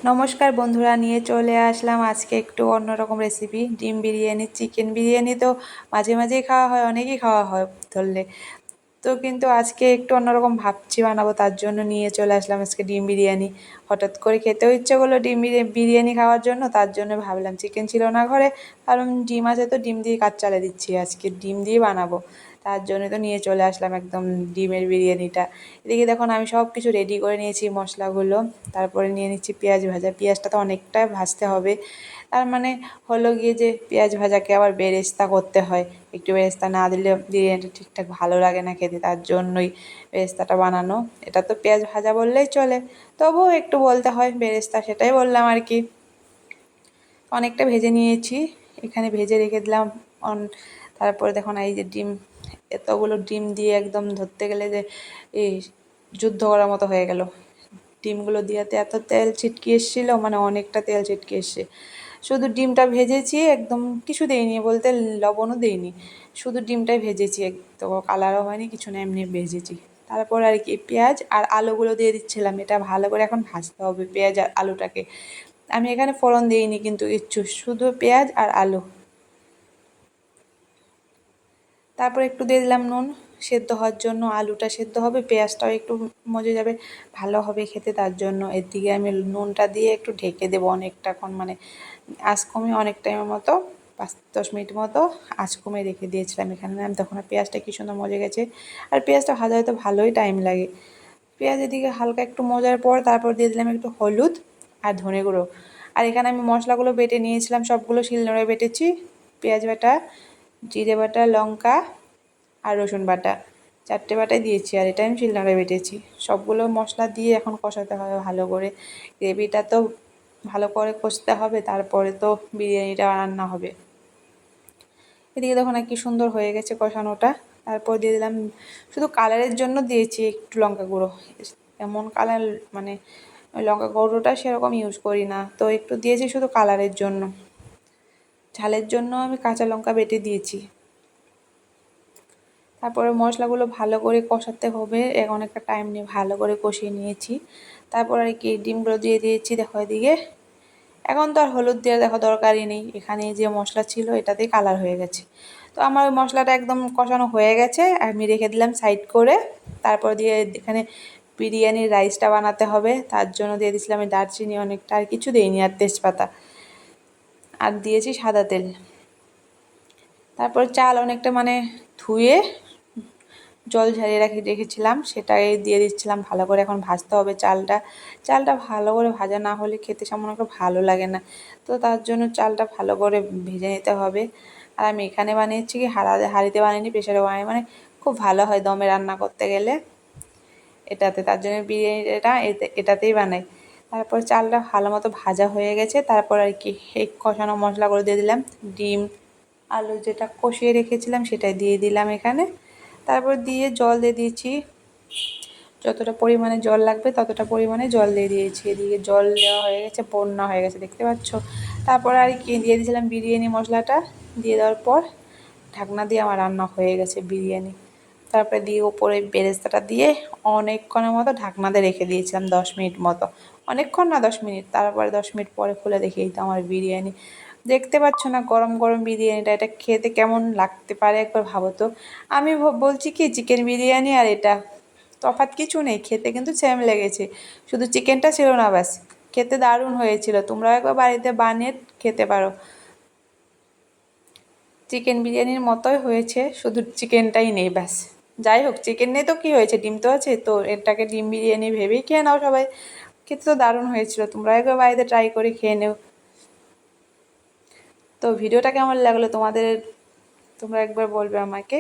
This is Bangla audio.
নমস্কার বন্ধুরা, নিয়ে চলে আসলাম আজকে একটু অন্যরকম রেসিপি, ডিম বিরিয়ানি। চিকেন বিরিয়ানি তো মাঝে মাঝেই খাওয়া হয়, অনেকই খাওয়া হয় ধরলে। তো কিন্তু আজকে একটু অন্যরকম ভাবছি বানাবো, তার জন্য নিয়ে চলে আসলাম আজকে ডিম বিরিয়ানি। হঠাৎ করে খেতেও ইচ্ছে করলো ডিম বিরিয়ানি খাওয়ার জন্য, তার জন্য ভাবলাম চিকেন ছিল না ঘরে, কারণ ডিম আছে তো ডিম দিয়ে কাজ চালিয়ে দিচ্ছি, আজকে ডিম দিয়ে বানাবো। তার জন্য তো নিয়ে চলে আসলাম একদম ডিমের বিরিয়ানিটা। এদিকে দেখুন আমি সব কিছু রেডি করে নিয়েছি মশলাগুলো। তারপরে নিয়ে নিচ্ছি পেঁয়াজ ভাজা। পেঁয়াজটা তো অনেকটা ভাজতে হবে, তার মানে হলো গিয়ে যে পেঁয়াজ ভাজাকে আবার বেরেস্তা করতে হয়। একটু বেরেস্তা না দিলে বিরিয়ানিটা ঠিকঠাক ভালো লাগে না খেতে, তার জন্যই বেরেস্তাটা বানানো। এটা তো পেঁয়াজ ভাজা বললেই চলে, তবুও একটু বলতে হয় বেরেস্তা, সেটাই বললাম আর কি। অনেকটা ভেজে নিয়েছি, এখানে ভেজে রেখে দিলাম তারপরে দেখুন এই যে ডিম, এতগুলো ডিম দিয়ে একদম ধরতে গেলে যে এই যুদ্ধ করার মতো হয়ে গেল। ডিমগুলো দিয়াতে এত তেল ছিটকে এসেছিলো, মানে অনেকটা তেল ছিটকে এসছে। শুধু ডিমটা ভেজেছি, একদম কিছু দেইনি বলতে, লবণও দেইনি, শুধু ডিমটাই ভেজেছি, তো কালারও হয়নি কিছু না, এমনি ভেজেছি। তারপর আর কি পেঁয়াজ আর আলুগুলো দিয়ে দিচ্ছিলাম, এটা ভালো করে এখন ভাজতে হবে পেঁয়াজ আর আলুটাকে। আমি এখানে ফোড়ন দিইনি কিন্তু কিচ্ছু, শুধু পেঁয়াজ আর আলু। তারপর একটু দিয়ে দিলাম নুন, সেদ্ধ হওয়ার জন্য। আলুটা সেদ্ধ হবে, পেঁয়াজটাও একটু মজে যাবে, ভালো হবে খেতে, তার জন্য এদিকে আমি নুনটা দিয়ে একটু ঢেকে দেবো অনেকটাক্ষণ, মানে আঁচ কমিয়ে অনেক টাইমের মতো, 5-10 মিনিট মতো আঁচ কমিয়ে রেখে দিয়েছিলাম এখানে। আমি তখন পেঁয়াজটা কী সুন্দর মজে গেছে, আর পেঁয়াজটা ভাজা হয়তো ভালোই টাইম লাগে। পেঁয়াজ এদিকে হালকা একটু মজার পর তারপর দিয়ে দিলাম একটু হলুদ আর ধনে গুঁড়ো। আর এখানে আমি মশলাগুলো বেটে নিয়েছিলাম, সবগুলো শিলনোড়ায় বেটেছি। পেঁয়াজ বাটা, জিরে বাটা, লঙ্কা আর রসুন বাটা, 4টে বাটাই দিয়েছি, আর এটা আমি শিলনোড়ায় বেটেছি। সবগুলো মশলা দিয়ে এখন কষাতে হবে ভালো করে। গ্রেভিটা তো ভালো করে কষতে হবে, তারপরে তো বিরিয়ানিটা রান্না হবে। এদিকে দেখুন কি সুন্দর হয়ে গেছে কষানোটা। তারপর দিয়ে দিলাম, শুধু কালারের জন্য দিয়েছি একটু লঙ্কা গুঁড়ো, এমন কালার মানে ওই লঙ্কা গুঁড়োটা সেরকম ইউজ করি না, তো একটু দিয়েছি শুধু কালারের জন্য। ঝালের জন্য আমি কাঁচা লঙ্কা বেটে দিয়েছি। তারপরে মশলাগুলো ভালো করে কষাতে হবে, অনেকটা টাইম নিয়ে ভালো করে কষিয়ে নিয়েছি। তারপর আর কি ডিমগুলো দিয়ে দিয়েছি। দেখো এদিকে এখন তো আর হলুদ দেওয়ার দেখো দরকারই নেই, এখানে যে মশলা ছিল এটাতেই কালার হয়ে গেছে। তো আমার ওই মশলাটা একদম কষানো হয়ে গেছে, আমি রেখে দিলাম সাইড করে। তারপর দিয়ে এখানে বিরিয়ানির রাইসটা বানাতে হবে, তার জন্য দিয়ে দিয়েছিলাম আমি দারচিনি অনেকটা, আর কিছু দিইনি, আর তেজপাতা, আর দিয়েছি সাদা তেল। তারপর চাল অনেকটা মানে ধুয়ে জল ঝরিয়ে রেখেছিলাম, সেটাই দিয়ে দিচ্ছিলাম ভালো করে। এখন ভাজতে হবে চালটা, চালটা ভালো করে ভাজা না হলে খেতে সামান্য একটু ভালো লাগে না, তো তার জন্য চালটা ভালো করে ভেজে নিতে হবে। আর আমি এখানে বানিয়েছি কি হাঁড়িতে বানিয়ে প্রেশারে বানিয়ে, মানে খুব ভালো হয় দমে রান্না করতে গেলে এটাতে, তার জন্য বিরিয়ানিটা এটাতেই বানাই। তারপর চালটা ভালো মতো ভাজা হয়ে গেছে, তারপর আর কি এই কষানো মশলাগুলো দিয়ে দিলাম, ডিম আলু যেটা কষিয়ে রেখেছিলাম সেটাই দিয়ে দিলাম এখানে। তারপর দিয়ে জল দিয়ে দিয়েছি, যতটা পরিমাণে জল লাগবে ততটা পরিমাণে জল দিয়ে দিয়েছি। এদিকে জল দেওয়া হয়ে গেছে, বন্যা হয়ে গেছে দেখতে পাচ্ছ। তারপর আর কি দিয়ে দিয়েছিলাম বিরিয়ানি মশলাটা, দিয়ে দেওয়ার পর ঢাকনা দিয়ে আমার রান্না হয়ে গেছে বিরিয়ানি। তারপরে দিয়ে ওপরে বেরেস্তাটা দিয়ে অনেকক্ষণের মতো ঢাকনা দিয়ে রেখে দিয়েছিলাম, 10 মিনিট মতো। অনেকক্ষণ না, 10 মিনিট। তারপরে 10 মিনিট পরে খুলে দেখেই তো আমার বিরিয়ানি, দেখতে পাচ্ছ না গরম গরম বিরিয়ানিটা, এটা খেতে কেমন লাগতে পারে একবার ভাবো তো। আমি বলছি কি চিকেন বিরিয়ানি আর এটা তফাৎ কিছু নেই, খেতে কিন্তু সেম লেগেছে, শুধু চিকেনটা ছিল না ব্যাস। খেতে দারুণ হয়েছিল, তোমরাও একবার বাড়িতে বানিয়ে খেতে পারো। চিকেন বিরিয়ানির মতোই হয়েছে, শুধু চিকেনটাই নেই ব্যাস। যাই হোক, চিকেন নেই তো কী হয়েছে, ডিম তো আছে, তো এটাকে ডিম বিরিয়ানি ভেবেই খেয়ে নাও সবাই। খেতে তো দারুণ হয়েছিল, তোমরা একবার বাড়িতে ট্রাই করে খেয়ে নেও। তো ভিডিওটা কেমন লাগলো তোমাদের, তোমরা একবার বলবে আমাকে।